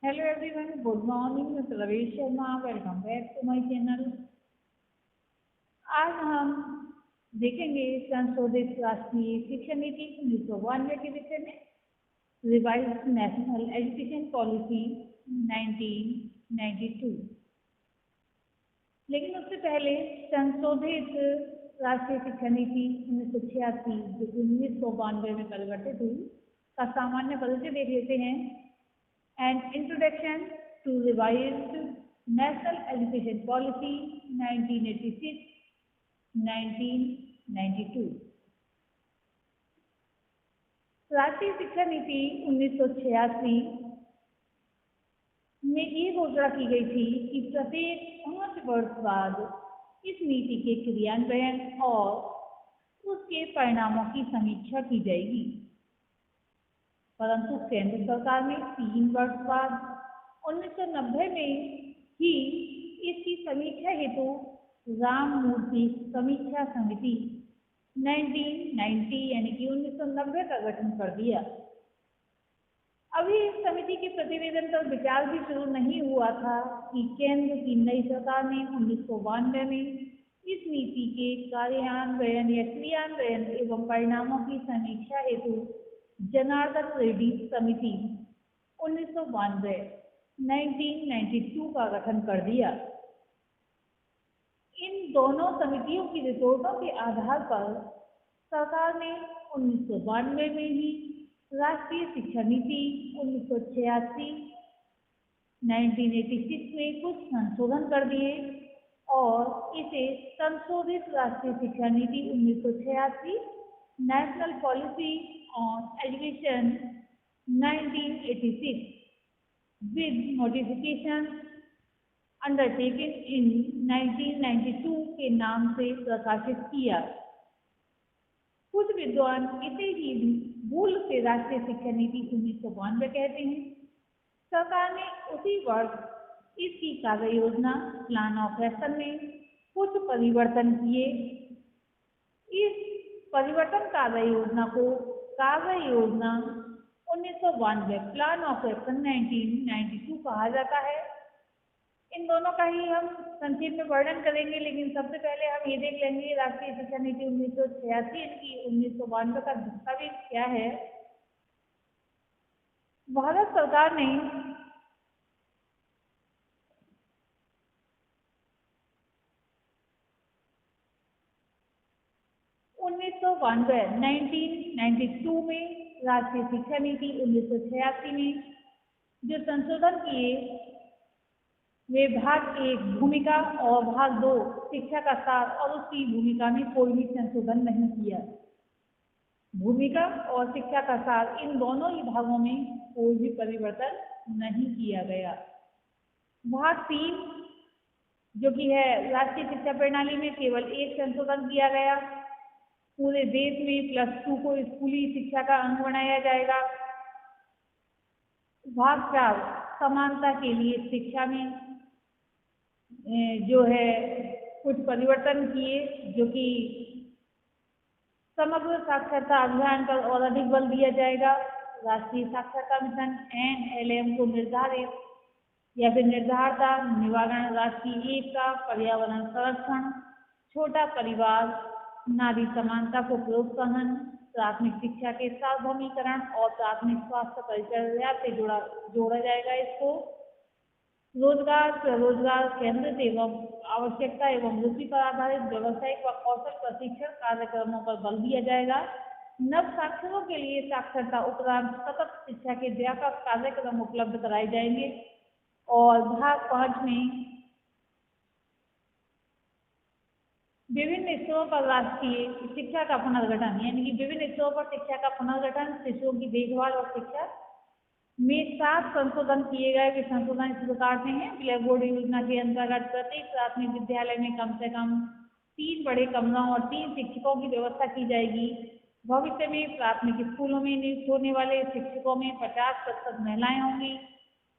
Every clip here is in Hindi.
Hello everyone, good morning. मैं Pravesh Sharma, welcome back to my channel. आज हम देखेंगे संशोधित राष्ट्रीय शिक्षा नीति 1992 के विषय में, रिवाइज्ड नेशनल एजुकेशन पॉलिसी 1992। लेकिन उससे पहले संशोधित राष्ट्रीय शिक्षा नीति 1986 जो 1992 में परिवर्तित हुई का सामान्य परिचय देख लेते हैं। An introduction to revised National Education Policy 1986-1992। राष्ट्रीय शिक्षा नीति 1986 में ये घोषणा की गई थी कि प्रत्येक 5 वर्ष बाद इस नीति के क्रियान्वयन और उसके परिणामों की समीक्षा की जाएगी। परंतु केंद्र सरकार ने 3 वर्ष बाद 1990 में ही इसकी समीक्षा हेतु राममूर्ति समीक्षा समिति 1990 यानी कि 1990 का गठन कर दिया। अभी इस समिति के प्रतिवेदन पर विचार भी शुरू नहीं हुआ था कि केंद्र की नई सरकार ने 1992 में इस नीति के कार्यान्वयन या क्रियान्वयन एवं परिणामों की समीक्षा हेतु जनार्दन रेड्डी समिति 1992 का गठन कर दिया। इन दोनों समितियों की रिपोर्टों के आधार पर सरकार ने 1992 में ही राष्ट्रीय शिक्षा नीति 1986 में कुछ संशोधन कर दिए और इसे संशोधित राष्ट्रीय शिक्षा नीति 1986 national policy on Education 1986 with modifications undertaken in 1992 के नाम से प्रकाशित किया। कुछ विद्वान इसे ही भूल से राष्ट्रीय शिक्षा नीति 1992 कहते हैं। सरकार ने उसी वर्ष इसकी कार्य योजना प्लान ऑफ एक्शन में कुछ परिवर्तन किए। इस परिवर्तन कार्य योजना को कार्य योजना 1992 प्लान ऑफ एक्शन 1992 कहा जाता है। इन दोनों का ही हम संक्षेप में वर्णन करेंगे, लेकिन सबसे पहले हम ये देख लेंगे राष्ट्रीय शिक्षा नीति 1986 यानी 1992 का दस्तावेज क्या है। भारत सरकार ने बानवे 1992 में राष्ट्रीय शिक्षा नीति 1986 में जो संशोधन किए वे भाग 1 भूमिका और भाग 2 शिक्षा का सार और उसकी भूमिका में कोई भी संशोधन नहीं किया। भूमिका और शिक्षा का सार इन दोनों ही भागों में कोई भी परिवर्तन नहीं किया गया। भाग 3 जो कि है राष्ट्रीय शिक्षा प्रणाली में केवल एक संशोधन किया गया। पूरे देश में +2 को स्कूली शिक्षा का अंग बनाया जाएगा। भाग 4 समानता के लिए शिक्षा में जो है कुछ परिवर्तन किए, जो कि समग्र साक्षरता अभियान पर और अधिक बल दिया जाएगा। राष्ट्रीय साक्षरता मिशन NLM को निर्धारित या फिर निर्धारता, निवारण, राष्ट्रीय एकता, पर्यावरण संरक्षण, छोटा परिवार, नारी समानता को प्रोत्साहन, प्राथमिक शिक्षा के सार्वभौमिकरण और प्राथमिक स्वास्थ्य परिचर्या से जोड़ा जाएगा। इसको रोजगार, स्वरोजगार केंद्रित एवं आवश्यकता एवं रुचि पर आधारित व्यावसायिक व कौशल प्रशिक्षण कार्यक्रमों पर बल दिया जाएगा। नव साक्षरों के लिए साक्षरता उपरांत सतत शिक्षा के व्यापक कार्यक्रम उपलब्ध कराए जाएंगे। और भाग 5 में विभिन्न स्तरों पर राष्ट्रीय शिक्षा का पुनर्गठन यानी कि विभिन्न स्तरों पर शिक्षा का पुनर्गठन, शिशुओं की देखभाल और शिक्षा में 7 संशोधन किए गए। वे संशोधन इस प्रकार से हैं। ब्लैक बोर्ड योजना के अंतर्गत प्रत्येक प्राथमिक विद्यालय में कम से कम 3 बड़े कमरों और 3 शिक्षकों की व्यवस्था की जाएगी। भविष्य में प्राथमिक स्कूलों में नियुक्त होने वाले शिक्षकों में 50% महिलाएं होंगी।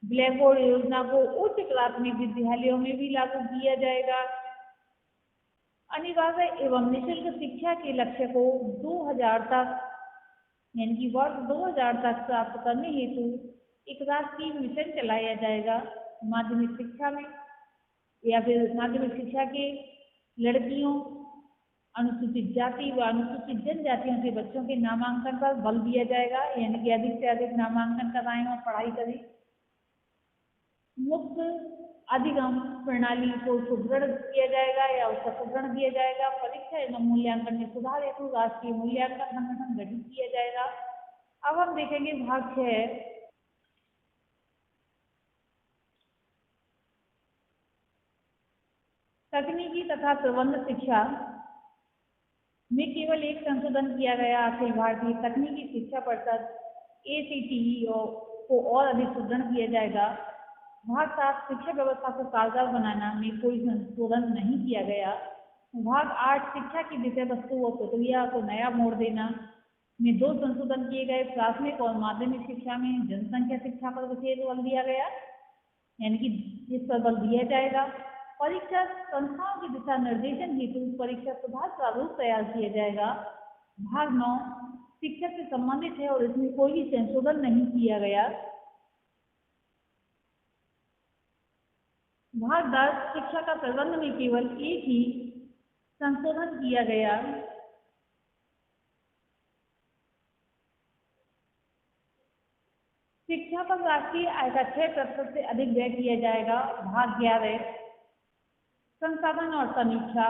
ब्लैक बोर्ड योजना को उच्च प्राथमिक विद्यालयों में भी लागू किया जाएगा। अनिवार्य एवं निःशुल्क शिक्षा के लक्ष्य को 2000 तक यानी कि वर्ष 2000 तक प्राप्त करने हेतु एक राष्ट्रीय मिशन चलाया जाएगा माध्यमिक शिक्षा में, या फिर माध्यमिक शिक्षा के लड़कियों, अनुसूचित जाति व अनुसूचित जनजातियों के बच्चों के नामांकन पर बल दिया जाएगा, यानी कि अधिक से अधिक नामांकन कराएं और पढ़ाई करें। मुक्त अधिगम प्रणाली को सुदृढ़ किया जाएगा या उसका सुदृढ़ किया जाएगा। परीक्षा एवं मूल्यांकन में सुधार हेतु राष्ट्रीय मूल्यांकन संगठन गठित किया जाएगा। अब हम देखेंगे भाग 6, तकनीकी तथा प्रबंध शिक्षा में केवल एक संशोधन किया गया। अखिल भारतीय तकनीकी शिक्षा परिषद ACTE को और अधिक सुदृढ़ किया जाएगा। भाग 7, शिक्षा व्यवस्था को कारगर बनाना में कोई संशोधन नहीं किया गया। भाग 8, शिक्षा की विषय वस्तु और प्रक्रिया को नया मोड़ देना में 2 संशोधन किए गए। प्राथमिक और माध्यमिक शिक्षा में जनसंख्या शिक्षा पर विशेष बल दिया गया, यानी कि इस पर बल दिया जाएगा। परीक्षा संस्थाओं के दिशा निर्देशन हेतु परीक्षा सुधार प्रारूप तैयार किया जाएगा। भाग 9, शिक्षा से संबंधित है और इसमें कोई भी संशोधन नहीं किया गया। भाग 10, शिक्षा का प्रबंध में केवल एक ही संशोधन किया गया। शिक्षा पर राष्ट्रीय आय का 6% से अधिक व्यय किया जाएगा। भाग 11, संसाधन और समीक्षा,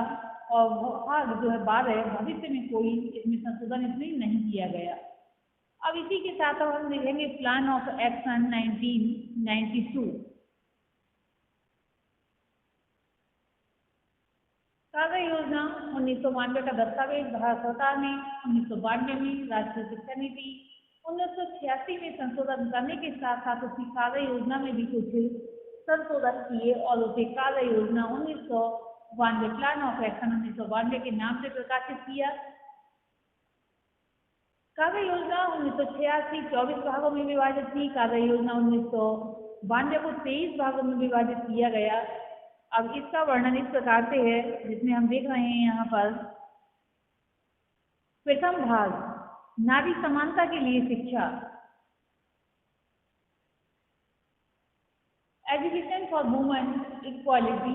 और भाग जो है 12, भविष्य में कोई इसमें संशोधन इसमें नहीं किया गया। अब इसी के साथ अब हम देखेंगे प्लान ऑफ एक्शन 1992। कार्य योजना 1992 का दस्तावेज भारत सरकार ने 1992 में राष्ट्रीय शिक्षा नीति 1986 में संशोधन करने के साथ साथ उसकी कार्य योजना में भी कुछ संशोधन किए और उसे कार्य योजना 1992 प्लान ऑफ एक्शन 1992 के नाम से प्रकाशित किया। कार्य योजना 1986 24 भागों में विभाजित थी। कार्य योजना 1992 को 23 भागों में विभाजित किया गया। अब इसका वर्णन इस प्रकार से है, जिसमें हम देख रहे हैं यहाँ पर प्रथम भाग, नारी समानता के लिए शिक्षा, एजुकेशन फॉर वुमेन इक्वालिटी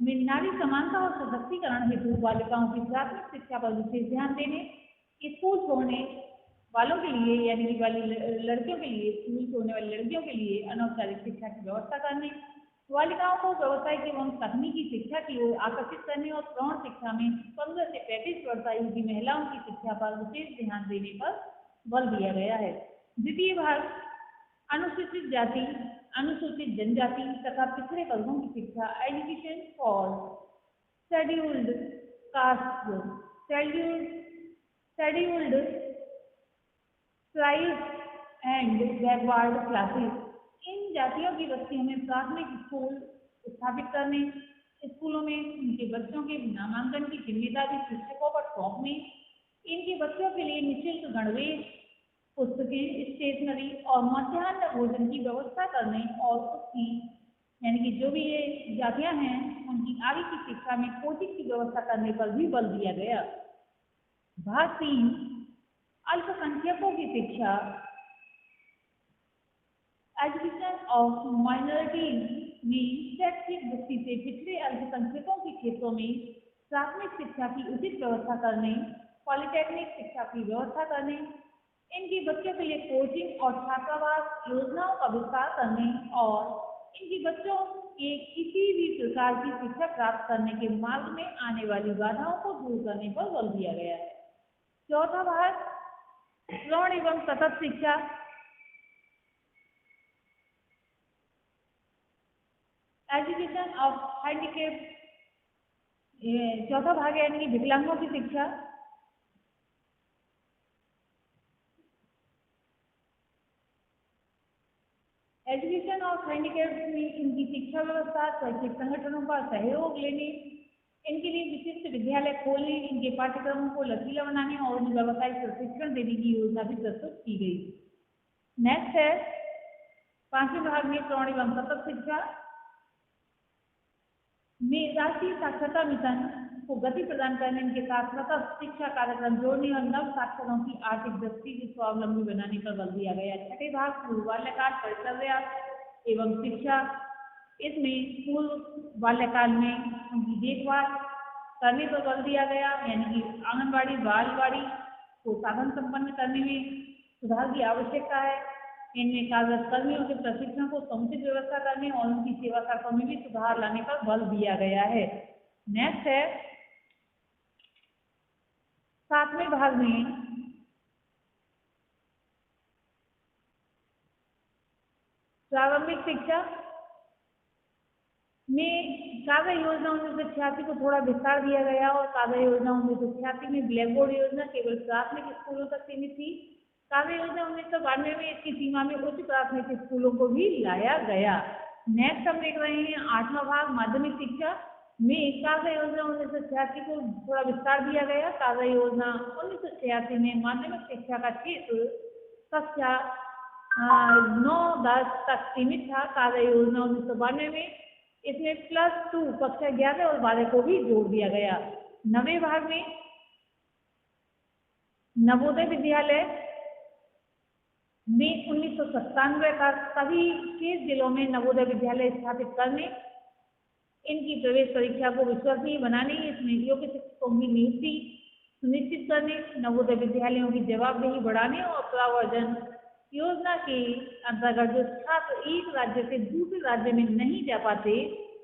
में नारी समानता और सशक्तिकरण हेतु बालिकाओं की प्राथमिक शिक्षा पर विशेष ध्यान देने, स्कूल छोड़ने वालों के लिए यानी कि वाली लड़कियों के लिए, स्कूल छोड़ने वाली लड़कियों के लिए अनौपचारिक शिक्षा की व्यवस्था करने, बालिकाओं को व्यावसायिक एवं तकनीकी शिक्षा की ओर आकर्षित करने और प्रौढ़ शिक्षा में 15 से 35 वर्ष आयु की महिलाओं की शिक्षा पर विशेष ध्यान देने पर बल दिया गया है। द्वितीय भाग, अनुसूचित जाति, अनुसूचित जनजाति तथा पिछड़े वर्गों की शिक्षा, education for scheduled caste, scheduled tribes and backward classes. इन जातियों की बस्तियों में प्राथमिक स्कूल स्थापित करने, स्कूलों में उनके बच्चों के नामांकन की जिम्मेदारी शिक्षकों पर सौंपने, इनके बच्चों के लिए निःशुल्क गणवेश, पुस्तकें, स्टेशनरी और मध्याह्न भोजन की व्यवस्था करने और उसकी यानी कि जो भी ये जातियां हैं उनकी आगे की शिक्षा में कोचिंग की व्यवस्था करने पर भी बल दिया गया। भाग 3, अल्पसंख्यकों की शिक्षा, एजुकेशन ऑफ माइनॉरिटीज में शैक्षिक दृष्टि से पिछड़े अल्पसंख्यकों के क्षेत्रों में प्राथमिक शिक्षा की उचित व्यवस्था करने, पॉलिटेक्निक शिक्षा की व्यवस्था करने, इनके बच्चों के लिए कोचिंग और छात्रावास योजनाओं का विस्तार करने और इनके बच्चों के किसी भी प्रकार की शिक्षा प्राप्त करने के मार्ग में आने वाली बाधाओं को दूर करने पर बल दिया गया है। चौथा भाग, प्रौढ़ एवं सतत शिक्षा, एजुकेशन ऑफ हैंडीकेप, चौथा भाग है यानी कि विकलांगों की शिक्षा, एजुकेशन ऑफ हैंडीकेप में इनकी शिक्षा व्यवस्था, शैक्षिक संगठनों का सहयोग लेने, इनके लिए विशिष्ट विद्यालय खोलने, इनके पाठ्यक्रमों को लचीला बनाने और उन्हें व्यावसायिक प्रशिक्षण देने की योजना भी प्रस्तुत की गई। नेक्स्ट है 5वें भाग में प्रौढ़ एवं सतत शिक्षा में राष्ट्रीय साक्षरता मिशन को गति प्रदान करने के साथ सतत शिक्षा कार्यक्रम जोड़ने और नव साक्षरों की आर्थिक दृष्टि की स्वावलंबी बनाने पर बल दिया गया। छठे भाग पूर्व बाल्यकाल परिचर्या एवं शिक्षा। इसमें पूर्व बाल्यकाल में उनकी देखभाल करने पर बल दिया गया, यानी कि आंगनबाड़ी बालवाड़ी को साधन संपन्न करने में सुधार की आवश्यकता है। इनमें कार्यरत कर्मियों के प्रशिक्षण को समुचित व्यवस्था करने और उनकी सेवा कार्यक्रम में भी सुधार लाने पर बल दिया गया है। नेक्स्ट है 7वें भाग में प्रारंभिक शिक्षा में कार्य योजना 1986 को थोड़ा विस्तार दिया गया और कार्य योजना 1986 में ब्लैक बोर्ड योजना केवल प्राथमिक स्कूलों तक सीमित थी। कार्य योजना 1992 में इसकी सीमा में उच्च प्राथमिक स्कूलों को भी लाया गया। नेक्स्ट हम देख रहे हैं 8वां भाग माध्यमिक शिक्षा में कार्य योजना 1986 को थोड़ा विस्तार दिया गया। कार्य योजना 1986 में माध्यमिक शिक्षा का क्षेत्र कक्षा 9-10 तक सीमित था। कार्य योजना 1992 में इसमें +2 कक्षा 11 और 12 को भी जोड़ दिया गया। 9वें भाग में नवोदय विद्यालय में 1997 का सभी शेष जिलों में नवोदय विद्यालय स्थापित करने, इनकी प्रवेश परीक्षा को विश्वसनीय बनाने, इसमें योग्य शिक्षकों की नियुक्ति सुनिश्चित करने, नवोदय विद्यालयों की जवाबदेही बढ़ाने और प्रवर्जन योजना के अंतर्गत जो छात्र एक राज्य से दूसरे राज्य में नहीं जा पाते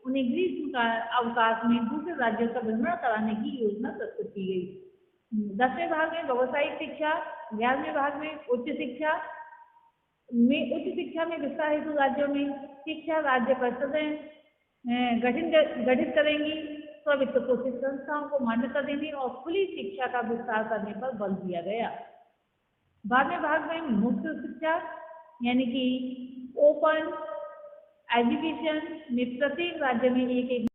उन्हें ग्रीष्म अवकाश में दूसरे राज्यों का भ्रमण कराने की योजना प्रस्तुत की गई। 10वें भाग में व्यावसायिक शिक्षा। 11वें भाग में उच्च शिक्षा में विस्तार हेतु राज्यों में शिक्षा राज्य परिषदें गठित करेंगी, स्व-वित्त पोषित संस्थाओं को मान्यता देने और खुली शिक्षा का विस्तार करने पर बल दिया गया। 12वें भाग में मुक्त शिक्षा यानी कि ओपन एजुकेशन में प्रत्येक राज्य में एक